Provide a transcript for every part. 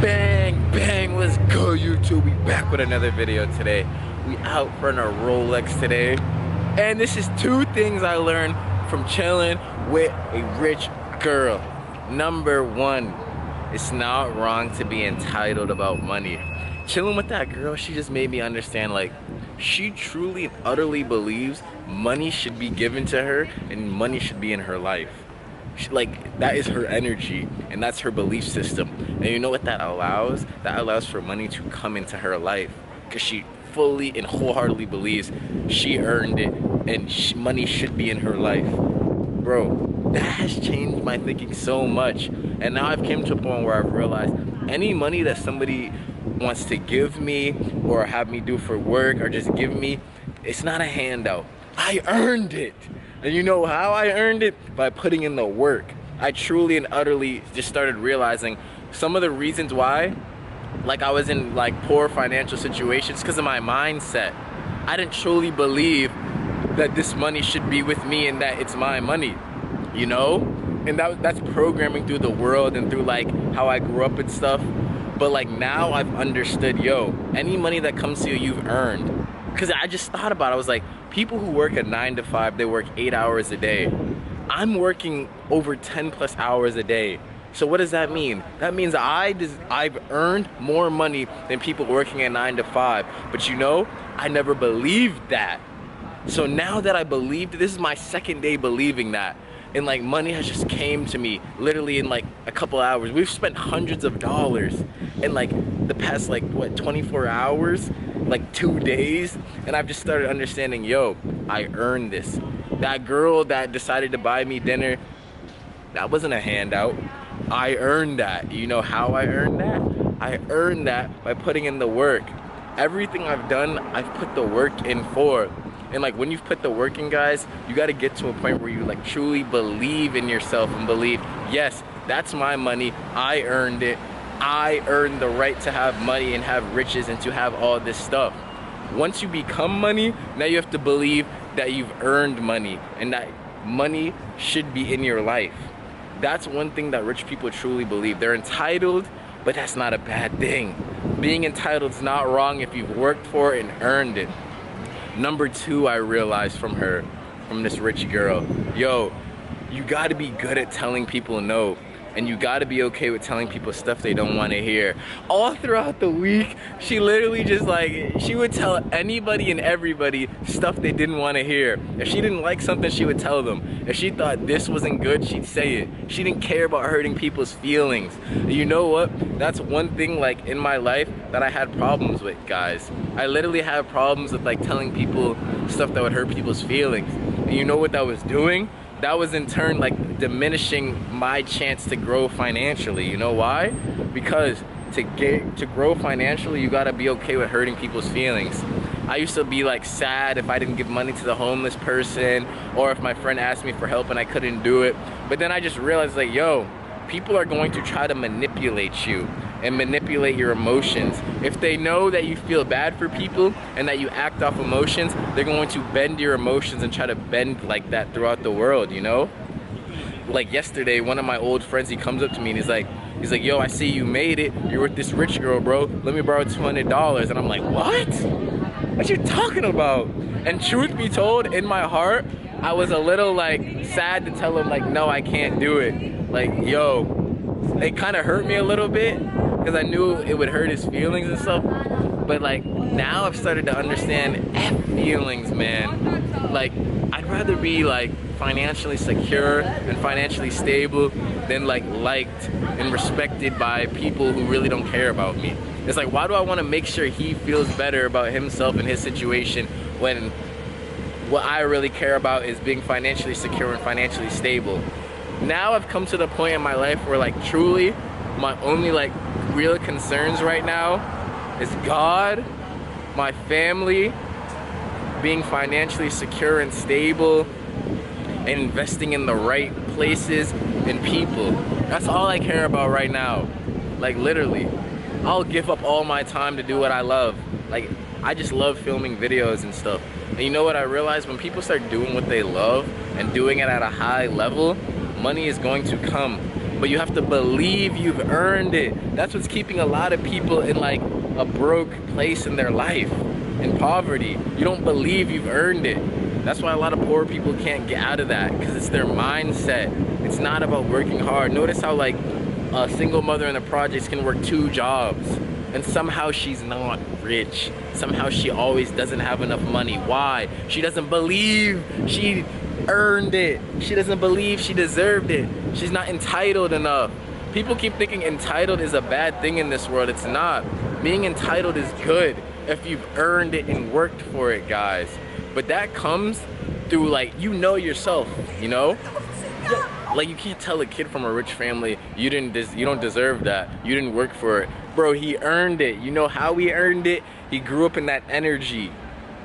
Bang, bang, let's go YouTube. We back with another video today. We out front of Rolex today. And this is two things I learned from chilling with a rich girl. Number one, it's not wrong to be entitled about money. Chilling with that girl, she just made me understand, like, she truly and utterly believes money should be given to her and money should be in her life. Like, that is her energy and that's her belief system. And you know what that allows? That allows for money to come into her life because she fully and wholeheartedly believes she earned it and money should be in her life. Bro, that has changed my thinking so much. And now I've came to a point where I've realized any money that somebody wants to give me or have me do for work or just give me, it's not a handout. I earned it. And you know how I earned it? By putting in the work. I truly and utterly just started realizing some of the reasons why, like, I was in like poor financial situations because of my mindset. I didn't truly believe that this money should be with me and that it's my money, you know? And that's programming through the world and through like how I grew up and stuff. But like now I've understood, yo, any money that comes to you, you've earned. Because I just thought about it, I was like, people who work a 9 to 5, they work 8 hours a day. I'm working over 10 plus hours a day. So what does that mean? That means I've earned more money than people working a 9 to 5. But you know, I never believed that. So now that I believed, this is my second day believing that. And like money has just came to me literally in like a couple hours. We've spent hundreds of dollars in like the past like what 24 hours, like 2 days. And I've just started understanding, yo, I earned this. That girl that decided to buy me dinner, that wasn't a handout. I earned that. You know how I earned that? I earned that by putting in the work. Everything I've done, I've put the work in for. And like when you've put the work in, guys, you got to get to a point where you like truly believe in yourself and believe, yes, that's my money. I earned it. I earned the right to have money and have riches and to have all this stuff. Once you become money, now you have to believe that you've earned money and that money should be in your life. That's one thing that rich people truly believe. They're entitled, but that's not a bad thing. Being entitled is not wrong if you've worked for it and earned it. Number two, I realized from this rich girl, yo, you gotta be good at telling people no. And you gotta be okay with telling people stuff they don't wanna hear. All throughout the week, she literally just like, she would tell anybody and everybody stuff they didn't wanna hear. If she didn't like something, she would tell them. If she thought this wasn't good, she'd say it. She didn't care about hurting people's feelings. And you know what? That's one thing like in my life that I had problems with, guys. I literally had problems with like telling people stuff that would hurt people's feelings. And you know what that was doing? That was in turn like diminishing my chance to grow financially. You know why? Because to grow financially, you gotta be okay with hurting people's feelings. I used to be like sad if I didn't give money to the homeless person or if my friend asked me for help and I couldn't do it. But then I just realized like, yo, people are going to try to manipulate you and manipulate your emotions. If they know that you feel bad for people and that you act off emotions, they're going to bend your emotions and try to bend like that throughout the world, you know? Like yesterday, one of my old friends, he comes up to me and he's like, yo, I see you made it. You're with this rich girl, bro. Let me borrow $200. And I'm like, what? What you talking about? And truth be told, in my heart, I was a little like sad to tell him like, no, I can't do it. Like, yo, it kind of hurt me a little bit because I knew it would hurt his feelings and stuff. But like now I've started to understand F feelings, man. Like I'd rather be like financially secure and financially stable than like liked and respected by people who really don't care about me. It's like, why do I want to make sure he feels better about himself and his situation when what I really care about is being financially secure and financially stable? Now I've come to the point in my life where like truly my only like real concerns right now is God, my family, being financially secure and stable, and investing in the right places and people. That's all I care about right now. Like literally, I'll give up all my time to do what I love. Like I just love filming videos and stuff. And you know what I realized? When people start doing what they love and doing it at a high level, money is going to come. but you have to believe you've earned it. That's what's keeping a lot of people in like a broke place in their life, in poverty. You don't believe you've earned it. That's why a lot of poor people can't get out of that, because it's their mindset. It's not about working hard. Notice how like a single mother in the projects can work 2 jobs and somehow she's not rich. Somehow she always doesn't have enough money. Why? She doesn't believe she earned it. She doesn't believe she deserved it. She's not entitled enough. People keep thinking entitled is a bad thing in this world. It's not. Being entitled is good if you've earned it and worked for it, guys. But that comes through, like, you know yourself, you know? Like, you can't tell a kid from a rich family, you don't deserve that. You didn't work for it. Bro, he earned it. You know how he earned it? He grew up in that energy.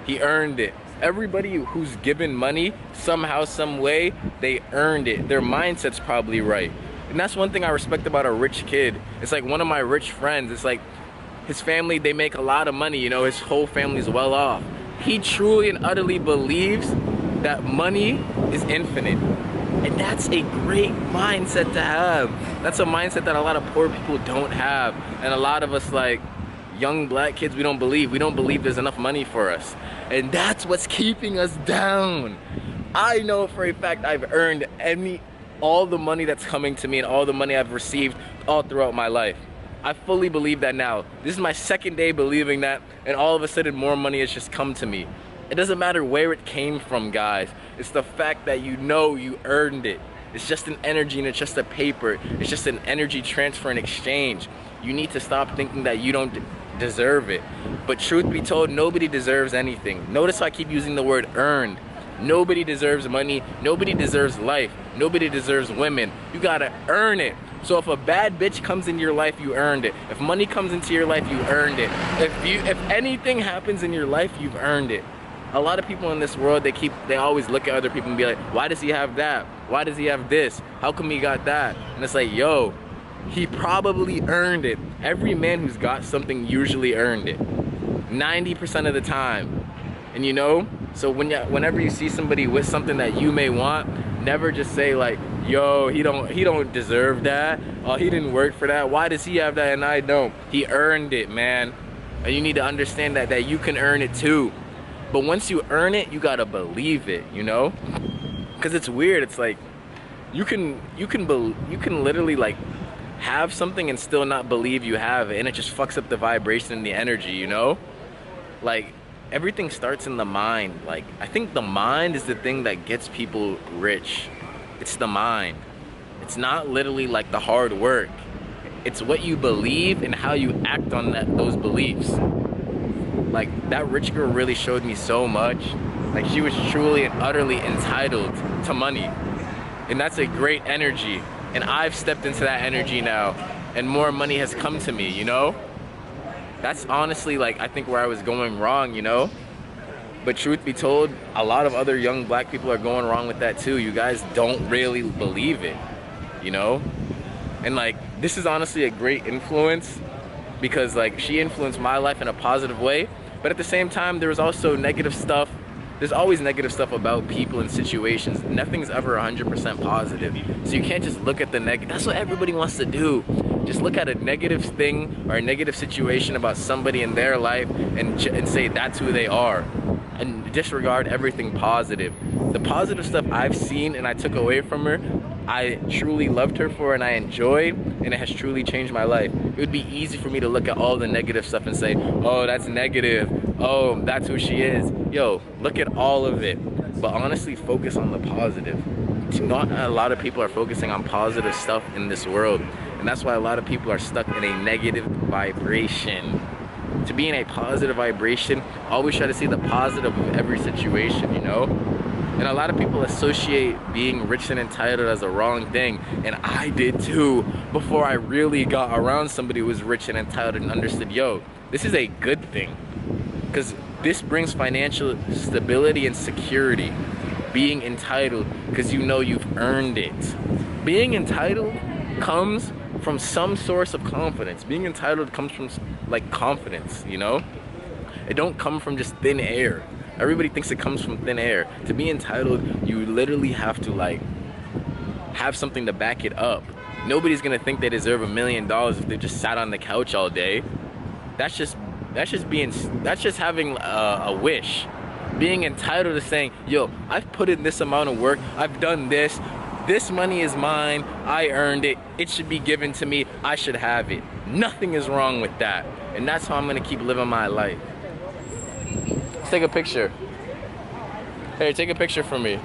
He earned it. Everybody who's given money, somehow, some way, they earned it. Their mindset's probably right. And that's one thing I respect about a rich kid. It's like one of my rich friends, it's like his family, they make a lot of money, you know, his whole family's well off. He truly and utterly believes that money is infinite. And that's a great mindset to have. That's a mindset that a lot of poor people don't have. And a lot of us, like young black kids, we don't believe there's enough money for us. And that's what's keeping us down. I know for a fact I've earned all the money that's coming to me and all the money I've received all throughout my life. I fully believe that now. This is my 2nd day believing that, and all of a sudden more money has just come to me. It doesn't matter where it came from, guys. It's the fact that you know you earned it. It's just an energy and it's just a paper. It's just an energy transfer and exchange. You need to stop thinking that you don't deserve it. But truth be told, nobody deserves anything. Notice how I keep using the word earned. Nobody deserves money. Nobody deserves life. Nobody deserves women. You gotta earn it. So if a bad bitch comes into your life, you earned it. If money comes into your life, you earned it. If anything happens in your life, you've earned it. A lot of people in this world, they always look at other people and be like, why does he have that? Why does he have this? How come he got that? And it's like, yo, he probably earned it. Every man who's got something usually earned it. 90% of the time. And you know, so whenever you see somebody with something that you may want, never just say like, yo, he don't deserve that. Oh, he didn't work for that. Why does he have that and I don't? He earned it, man. And you need to understand that you can earn it too. But once you earn it, you gotta believe it, you know? Cause it's weird. It's like you can literally like have something and still not believe you have it, and it just fucks up the vibration and the energy, you know? Like everything starts in the mind. Like I think the mind is the thing that gets people rich. It's the mind. It's not literally like the hard work. It's what you believe and how you act on those beliefs. Like that rich girl really showed me so much. Like she was truly and utterly entitled to money. And that's a great energy. And I've stepped into that energy now and more money has come to me, you know? That's honestly like I think where I was going wrong, you know? But truth be told, a lot of other young black people are going wrong with that too. You guys don't really believe it, you know? And like, this is honestly a great influence because like she influenced my life in a positive way. But at the same time, there was also negative stuff. There's always negative stuff about people and situations. Nothing's ever 100% positive. So you can't just look at the negative. That's what everybody wants to do. Just look at a negative thing or a negative situation about somebody in their life and say that's who they are. And disregard everything positive. The positive stuff I've seen and I took away from her, I truly loved her for and I enjoyed, and it has truly changed my life. It would be easy for me to look at all the negative stuff and say, oh, that's negative. Oh, that's who she is. Yo, look at all of it. But honestly, focus on the positive. Not a lot of people are focusing on positive stuff in this world. And that's why a lot of people are stuck in a negative vibration. To be in a positive vibration, always try to see the positive of every situation, you know? And a lot of people associate being rich and entitled as a wrong thing. And I did too, before I really got around somebody who was rich and entitled and understood, yo, this is a good thing. Because this brings financial stability and security. Being entitled, because you know you've earned it. Being entitled comes from some source of confidence. Being entitled comes from like confidence, you know? It don't come from just thin air. Everybody thinks it comes from thin air. To be entitled, you literally have to like have something to back it up. Nobody's gonna think they deserve $1 million if they just sat on the couch all day. That's just having a wish. Being entitled to saying, yo, I've put in this amount of work, I've done this, this money is mine, I earned it, it should be given to me, I should have it. Nothing is wrong with that. And that's how I'm gonna keep living my life. Let's take a picture. Hey, take a picture for me.